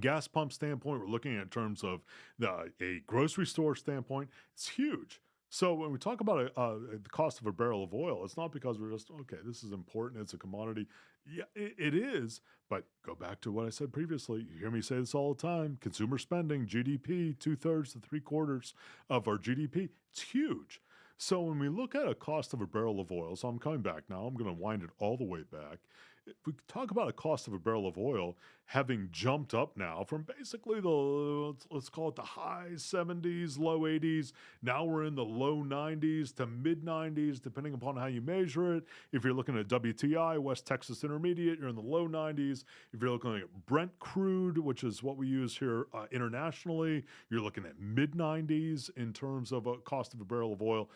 gas pump standpoint, we're looking at it in terms of a grocery store standpoint, it's huge. So when we talk about the cost of a barrel of oil, it's not because we're just, okay, this is important, it's a commodity. Yeah, it is, but go back to what I said previously. You hear me say this all the time. Consumer spending, GDP, 2/3 to 3/4 of our GDP, it's huge. So when we look at a cost of a barrel of oil, so I'm coming back now, I'm going to wind it all the way back. If we talk about a cost of a barrel of oil having jumped up now from basically let's call it the high 70s, low 80s. Now we're in the low 90s to mid 90s, depending upon how you measure it. If you're looking at WTI, West Texas Intermediate, you're in the low 90s. If you're looking at Brent crude, which is what we use here internationally, you're looking at mid 90s in terms of a cost of a barrel of oil.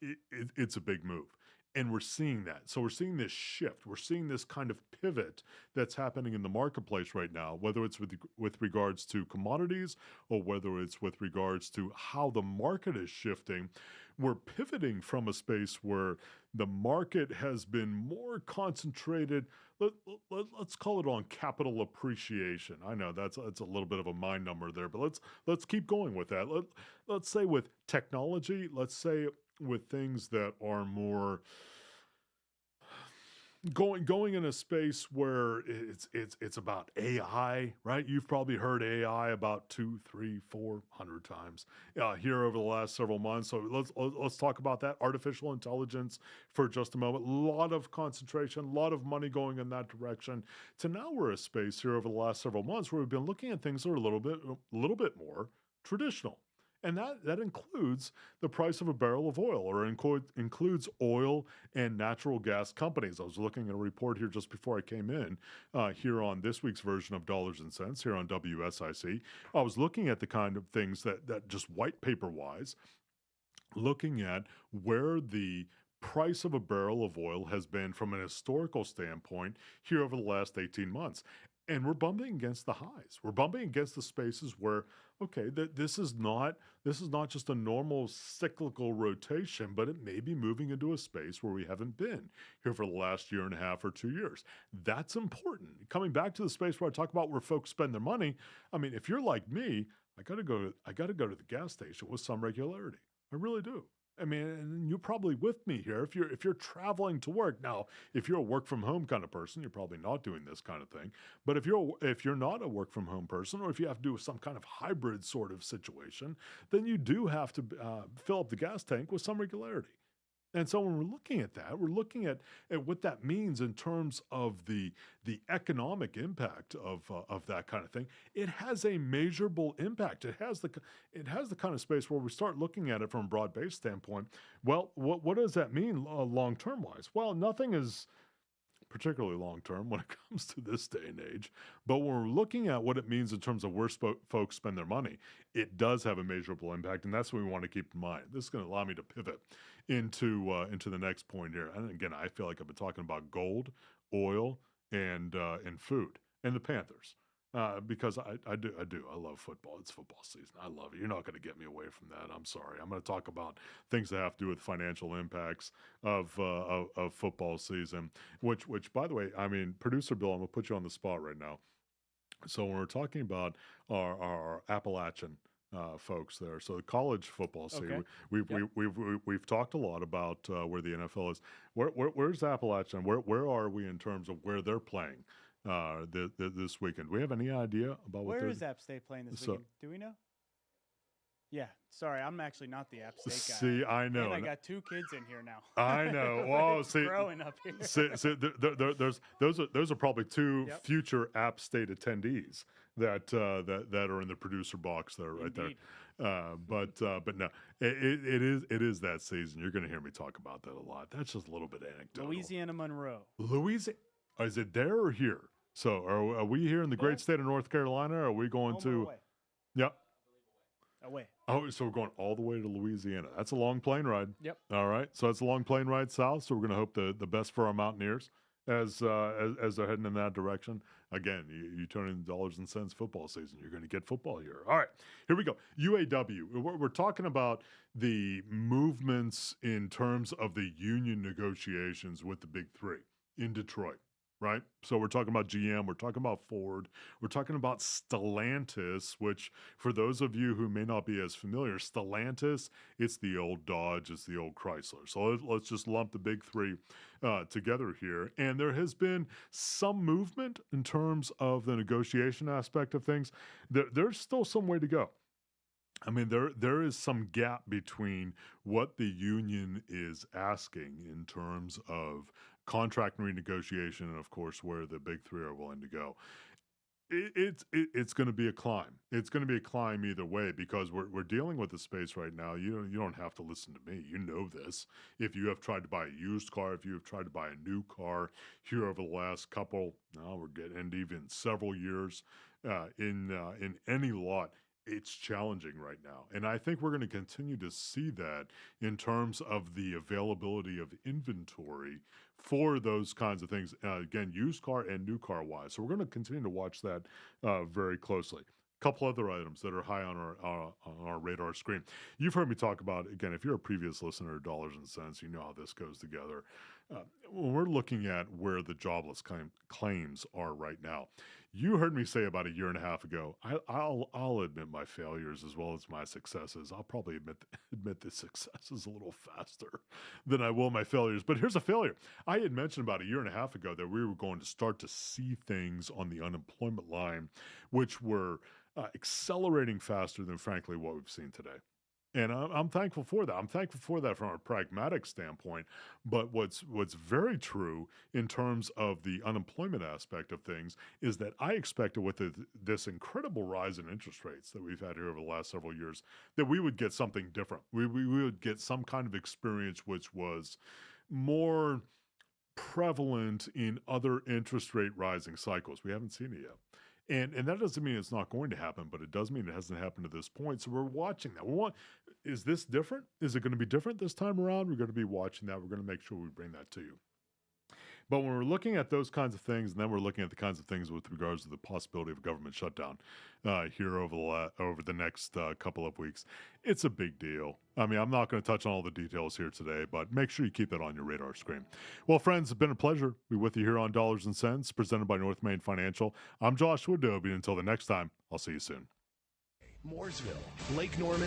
It's a big move. And we're seeing that. So we're seeing this shift. We're seeing this kind of pivot that's happening in the marketplace right now, whether it's with regards to commodities or whether it's with regards to how the market is shifting. We're pivoting from a space where the market has been more concentrated. Let's call it on capital appreciation. I know that's a little bit of a mind number there, but let's keep going with that. Let's say with technology, let's say with things that are more going in a space where it's about AI, right? You've probably heard AI about 200, 300, 400 times here over the last several months. So let's talk about that. Artificial intelligence for just a moment. A lot of concentration, a lot of money going in that direction. To now we're a space here over the last several months where we've been looking at things that are a little bit more traditional. And that includes the price of a barrel of oil, or includes oil and natural gas companies. I was looking at a report here just before I came in, here on this week's version of Dollars and Cents here on WSIC. I was looking at the kind of things that just white paper wise, looking at where the price of a barrel of oil has been from an historical standpoint here over the last 18 months. And we're bumping against the highs. We're bumping against the spaces where, okay, this is not just a normal cyclical rotation, but it may be moving into a space where we haven't been here for the last year and a half or 2 years. That's important. Coming back to the space where I talk about where folks spend their money. I mean, if you're like me, I got to go to the gas station with some regularity. I really do. I mean, and you're probably with me here. If you're traveling to work now, if you're a work from home kind of person, you're probably not doing this kind of thing. But if you're not a work from home person, or if you have to do some kind of hybrid sort of situation, then you do have to fill up the gas tank with some regularity. And so when we're looking at that, we're looking at what that means in terms of the economic impact of that kind of thing. It has a measurable impact. It has the kind of space where we start looking at it from a broad-based standpoint. Well, what does that mean long-term wise? Well, nothing is particularly long-term when it comes to this day and age. But when we're looking at what it means in terms of where folks spend their money, it does have a measurable impact, and that's what we want to keep in mind. This is going to allow me to pivot into the next point here. And again, I feel like I've been talking about gold, oil, and food, and the Panthers. Because I do. I love football. It's football season. I love it. You're not going to get me away from that. I'm sorry. I'm going to talk about things that have to do with financial impacts of football season, which by the way, I mean, producer Bill, I'm going to put you on the spot right now. So when we're talking about our Appalachian folks there, so the college football season, we've talked a lot about where the NFL is. Where's Appalachian? Where are we in terms of where they're playing? This weekend. Do we have any idea about where is App State playing this weekend? Do we know? Yeah, sorry, I'm actually not the App State guy. See, I know. And I got 2 kids in here now. I know. Well, see, growing up here. Those are probably 2 future App State attendees that are in the producer box there, right Indeed. there. But no, it is that season. You're going to hear me talk about that a lot. That's just a little bit anecdotal. Louisiana Monroe. Louisiana. Is it there or here? So are we here in the great state of North Carolina? Or are we going to? Away. Yep. Away. Oh, so we're going all the way to Louisiana. That's a long plane ride. Yep. All right. So it's a long plane ride south. So we're going to hope the best for our Mountaineers as they're heading in that direction. Again, you turn in dollars and cents football season. You're going to get football here. All right. Here we go. UAW. We're talking about the movements in terms of the union negotiations with the Big Three in Detroit. Right? So we're talking about GM, we're talking about Ford, we're talking about Stellantis, which for those of you who may not be as familiar, Stellantis, it's the old Dodge, it's the old Chrysler. So let's just lump the Big Three together here. And there has been some movement in terms of the negotiation aspect of things. There's still some way to go. I mean, there is some gap between what the union is asking in terms of contract renegotiation and, of course, where the Big Three are willing to go. It's going to be a climb. It's going to be a climb either way because we're dealing with a space right now. You don't have to listen to me. You know this. If you have tried to buy a used car, if you have tried to buy a new car here over the last couple, now we're getting even several years in any lot. It's challenging right now. And I think we're going to continue to see that in terms of the availability of inventory for those kinds of things. Again, used car and new car wise. So we're going to continue to watch that very closely. A couple other items that are high on our radar screen. You've heard me talk about, again, if you're a previous listener to Dollars and Cents, you know how this goes together. When we're looking at where the jobless claims are right now, you heard me say about a year and a half ago, I'll admit my failures as well as my successes. I'll probably admit the successes a little faster than I will my failures. But here's a failure. I had mentioned about a year and a half ago that we were going to start to see things on the unemployment line, which were accelerating faster than, frankly, what we've seen today. And I'm thankful for that. I'm thankful for that from a pragmatic standpoint. But what's very true in terms of the unemployment aspect of things is that I expected with this incredible rise in interest rates that we've had here over the last several years, that we would get something different. We would get some kind of experience which was more prevalent in other interest rate rising cycles. We haven't seen it yet. And that doesn't mean it's not going to happen, but it does mean it hasn't happened to this point. So we're watching that. is this different? Is it going to be different this time around? We're going to be watching that. We're going to make sure we bring that to you. But when we're looking at those kinds of things, and then we're looking at the kinds of things with regards to the possibility of a government shutdown here over the next couple of weeks, it's a big deal. I mean, I'm not going to touch on all the details here today, but make sure you keep that on your radar screen. Well, friends, it's been a pleasure to be with you here on Dollars and Cents, presented by North Main Financial. I'm Joshua Dobi. Until the next time, I'll see you soon. Mooresville, Lake Norman.